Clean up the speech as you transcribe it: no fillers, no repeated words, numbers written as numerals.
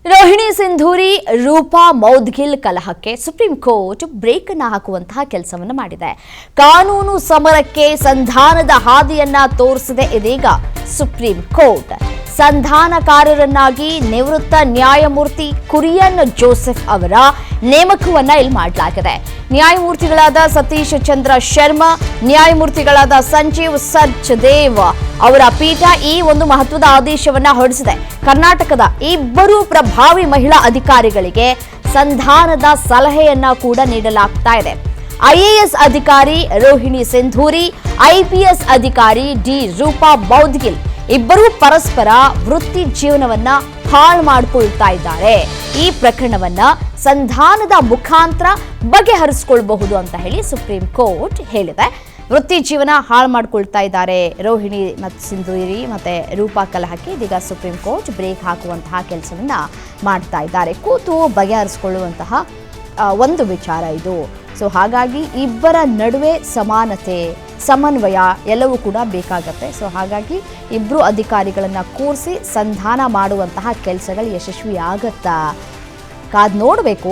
ರೋಹಿಣಿ ಸಿಂಧೂರಿ ರೂಪಾ ಮೌದ್ಗಿಲ್ ಕಲಹಕ್ಕೆ supreme court break ಅನ್ನು ಹಾಕುವಂತಹ ಕೆಲಸವನ್ನು ಮಾಡಿದೆ. ಕಾನೂನು ಸಮರಕ್ಕೆ ಸಂಧಾನದ ಹಾದಿಯನ್ನ ತೋರಿಸಿದೆ ಇದೀಗ ಸುಪ್ರೀಂ ಕೋರ್ಟ್. ಸಂಧಾನಕಾರರನ್ನಾಗಿ ನಿವೃತ್ತ ನ್ಯಾಯಮೂರ್ತಿ ಕುರಿಯನ್ ಜೋಸೆಫ್ ಅವರ ನೇಮಕವನ್ನ ಇಲ್ಲಿ ಮಾಡಲಾಗಿದೆ. ನ್ಯಾಯಮೂರ್ತಿಗಳಾದ ಸತೀಶ್ ಚಂದ್ರ ಶರ್ಮಾ, ನ್ಯಾಯಮೂರ್ತಿಗಳಾದ ಸಂಜೀವ್ ಸಚ್ದೇವ್ ಅವರ ಪೀಠ ಈ ಒಂದು ಮಹತ್ವದ ಆದೇಶವನ್ನ ಹೊರಡಿಸಿದೆ. ಕರ್ನಾಟಕದ ಇಬ್ಬರು ಪ್ರಭಾವಿ ಮಹಿಳಾ ಅಧಿಕಾರಿಗಳಿಗೆ ಸಂಧಾನದ ಸಲಹೆಯನ್ನ ಕೂಡ ನೀಡಲಾಗ್ತಾ ಇದೆ. ಐಎಎಸ್ ಅಧಿಕಾರಿ ರೋಹಿಣಿ ಸಿಂಧೂರಿ, ಐಪಿಎಸ್ ಅಧಿಕಾರಿ ಡಿ ರೂಪಾ ಮೌದ್ಗಿಲ್ ಇಬ್ಬರೂ ಪರಸ್ಪರ ವೃತ್ತಿ ಜೀವನವನ್ನ ಹಾಳು ಮಾಡಿಕೊಳ್ತಾ ಇದ್ದಾರೆ. ಈ ಪ್ರಕರಣವನ್ನ ಸಂಧಾನದ ಮುಖಾಂತರ ಬಗೆಹರಿಸಿಕೊಳ್ಳಬಹುದು ಅಂತ ಹೇಳಿ ಸುಪ್ರೀಂ ಕೋರ್ಟ್ ಹೇಳಿದೆ. ವೃತ್ತಿ ಜೀವನ ಹಾಳು ಮಾಡ್ಕೊಳ್ತಾ ಇದ್ದಾರೆ ರೋಹಿಣಿ ಮತ್ತು ಸಿಂಧೂರಿ ಮತ್ತೆ ರೂಪಾ ಕಲಹಕ್ಕೆ ಇದೀಗ ಸುಪ್ರೀಂ ಕೋರ್ಟ್ ಬ್ರೇಕ್ ಹಾಕುವಂತಹ ಕೆಲಸವನ್ನ ಮಾಡ್ತಾ ಇದ್ದಾರೆ. ಕೂತು ಬಗೆಹರಿಸಿಕೊಳ್ಳುವಂತಹ ಒಂದು ವಿಚಾರ ಇದು. ಸೊ ಹಾಗಾಗಿ ಇಬ್ಬರ ನಡುವೆ ಸಮಾನತೆ, ಸಮನ್ವಯ ಎಲ್ಲವೂ ಕೂಡ ಬೇಕಾಗತ್ತೆ. ಸೊ ಹಾಗಾಗಿ ಇಬ್ಬರು ಅಧಿಕಾರಿಗಳನ್ನ ಕೂರಿಸಿ ಸಂಧಾನ ಮಾಡುವಂತಹ ಕೆಲಸಗಳು ಯಶಸ್ವಿ ಆಗತ್ತಾ ಕಾದ್ ನೋಡಬೇಕು.